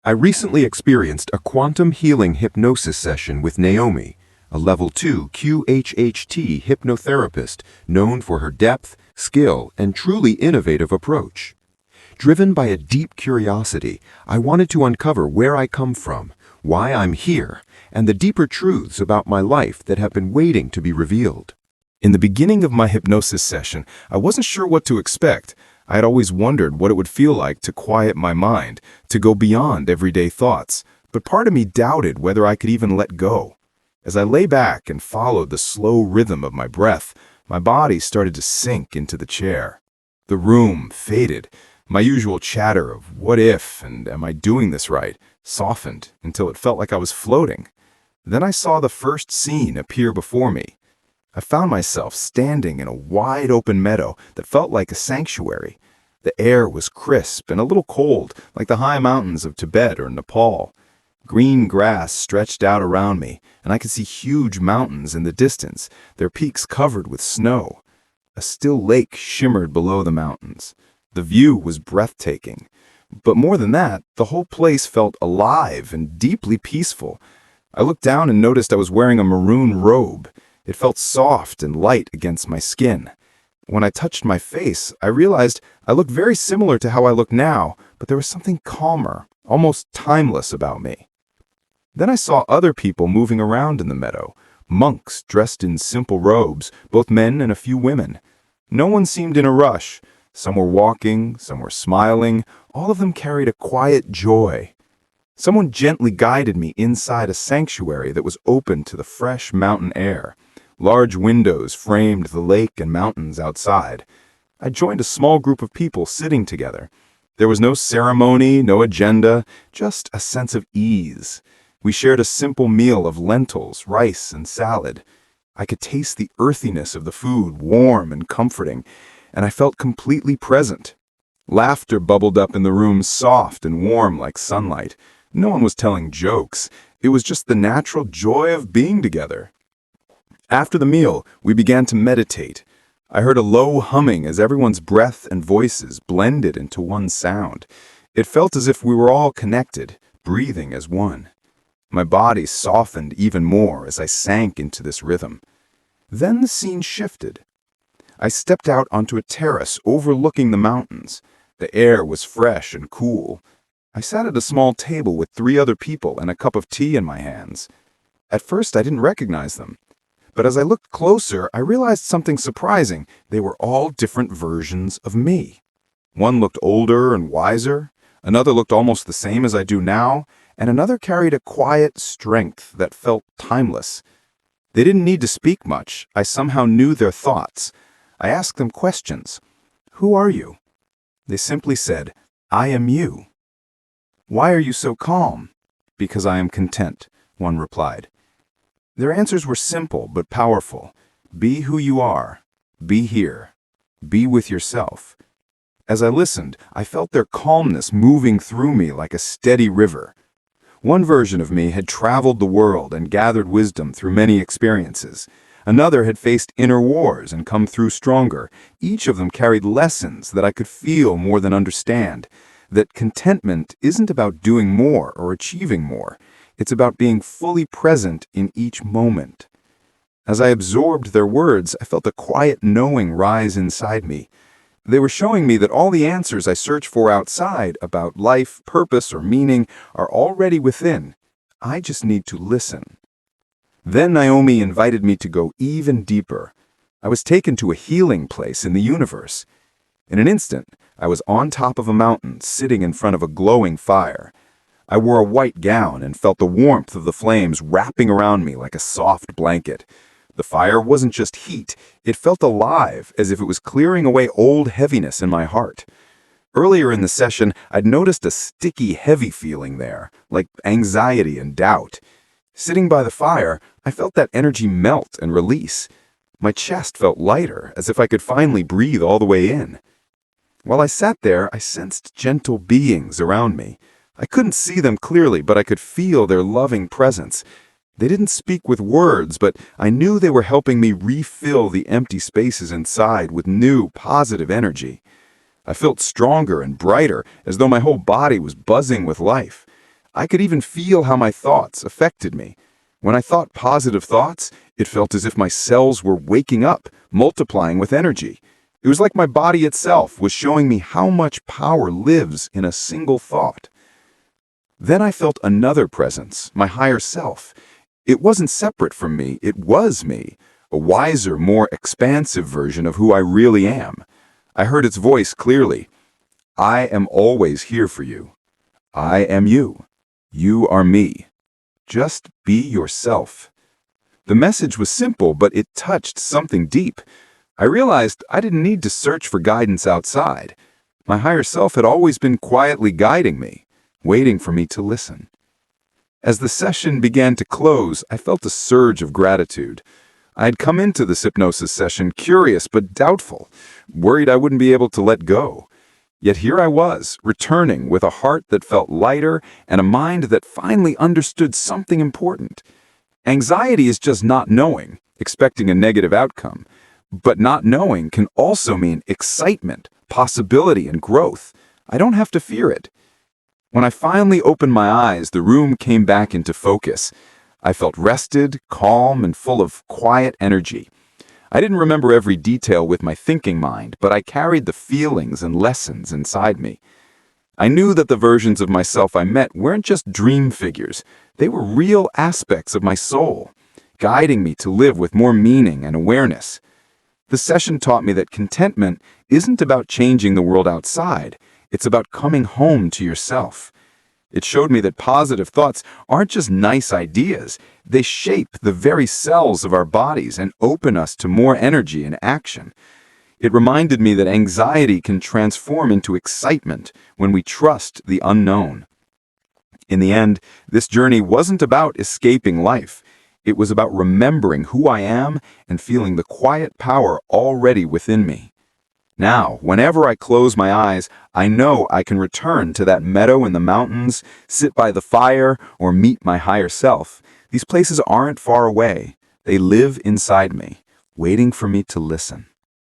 I recently experienced a quantum healing hypnosis session with Naomi, a Level 2 QHHT hypnotherapist known for her depth, skill, and truly innovative approach. Driven by a deep curiosity, I wanted to uncover where I come from, why I'm here, and the deeper truths about my life that have been waiting to be revealed. In the beginning of my hypnosis session, I wasn't sure what to expect. I had always wondered what it would feel like to quiet my mind, to go beyond everyday thoughts, but part of me doubted whether I could even let go. As I lay back and followed the slow rhythm of my breath, my body started to sink into the chair. The room faded. My usual chatter of what if and am I doing this right softened until it felt like I was floating. Then I saw the first scene appear before me. I found myself standing in a wide-open meadow that felt like a sanctuary. The air was crisp and a little cold, like the high mountains of Tibet or Nepal. Green grass stretched out around me, and I could see huge mountains in the distance, their peaks covered with snow. A still lake shimmered below the mountains. The view was breathtaking. But more than that, the whole place felt alive and deeply peaceful. I looked down and noticed I was wearing a maroon robe. It felt soft and light against my skin. When I touched my face, I realized I looked very similar to how I look now, but there was something calmer, almost timeless about me. Then I saw other people moving around in the meadow, monks dressed in simple robes, both men and a few women. No one seemed in a rush. Some were walking, some were smiling, all of them carried a quiet joy. Someone gently guided me inside a sanctuary that was open to the fresh mountain air. Large windows framed the lake and mountains outside. I joined a small group of people sitting together. There was no ceremony, no agenda, just a sense of ease. We shared a simple meal of lentils, rice, and salad. I could taste the earthiness of the food, warm and comforting, and I felt completely present. Laughter bubbled up in the room, soft and warm like sunlight. No one was telling jokes. It was just the natural joy of being together. After the meal, we began to meditate. I heard a low humming as everyone's breath and voices blended into one sound. It felt as if we were all connected, breathing as one. My body softened even more as I sank into this rhythm. Then the scene shifted. I stepped out onto a terrace overlooking the mountains. The air was fresh and cool. I sat at a small table with 3 other people and a cup of tea in my hands. At first, I didn't recognize them. But as I looked closer, I realized something surprising. They were all different versions of me. One looked older and wiser, another looked almost the same as I do now, and another carried a quiet strength that felt timeless. They didn't need to speak much. I somehow knew their thoughts. I asked them questions. "Who are you?" They simply said, "I am you." "Why are you so calm?" "Because I am content," one replied. Their answers were simple but powerful. Be who you are. Be here. Be with yourself. As I listened, I felt their calmness moving through me like a steady river. One version of me had traveled the world and gathered wisdom through many experiences. Another had faced inner wars and come through stronger. Each of them carried lessons that I could feel more than understand. That contentment isn't about doing more or achieving more. It's about being fully present in each moment. As I absorbed their words, I felt a quiet knowing rise inside me. They were showing me that all the answers I search for outside about life, purpose, or meaning are already within. I just need to listen. Then Naomi invited me to go even deeper. I was taken to a healing place in the universe. In an instant, I was on top of a mountain, sitting in front of a glowing fire. I wore a white gown and felt the warmth of the flames wrapping around me like a soft blanket. The fire wasn't just heat, it felt alive, as if it was clearing away old heaviness in my heart. Earlier in the session, I'd noticed a sticky, heavy feeling there, like anxiety and doubt. Sitting by the fire, I felt that energy melt and release. My chest felt lighter, as if I could finally breathe all the way in. While I sat there, I sensed gentle beings around me. I couldn't see them clearly, but I could feel their loving presence. They didn't speak with words, but I knew they were helping me refill the empty spaces inside with new, positive energy. I felt stronger and brighter, as though my whole body was buzzing with life. I could even feel how my thoughts affected me. When I thought positive thoughts, it felt as if my cells were waking up, multiplying with energy. It was like my body itself was showing me how much power lives in a single thought. Then I felt another presence, my higher self. It wasn't separate from me, it was me, a wiser, more expansive version of who I really am. I heard its voice clearly. I am always here for you. I am you. You are me. Just be yourself. The message was simple, but it touched something deep. I realized I didn't need to search for guidance outside. My higher self had always been quietly guiding me, waiting for me to listen. As the session began to close, I felt a surge of gratitude. I had come into this hypnosis session curious but doubtful, worried I wouldn't be able to let go. Yet here I was, returning with a heart that felt lighter and a mind that finally understood something important. Anxiety is just not knowing, expecting a negative outcome. But not knowing can also mean excitement, possibility, and growth. I don't have to fear it. When I finally opened my eyes, the room came back into focus. I felt rested, calm, and full of quiet energy. I didn't remember every detail with my thinking mind, but I carried the feelings and lessons inside me. I knew that the versions of myself I met weren't just dream figures. They were real aspects of my soul, guiding me to live with more meaning and awareness. The session taught me that contentment isn't about changing the world outside. It's about coming home to yourself. It showed me that positive thoughts aren't just nice ideas. They shape the very cells of our bodies and open us to more energy and action. It reminded me that anxiety can transform into excitement when we trust the unknown. In the end, this journey wasn't about escaping life. It was about remembering who I am and feeling the quiet power already within me. Now, whenever I close my eyes, I know I can return to that meadow in the mountains, sit by the fire, or meet my higher self. These places aren't far away. They live inside me, waiting for me to listen.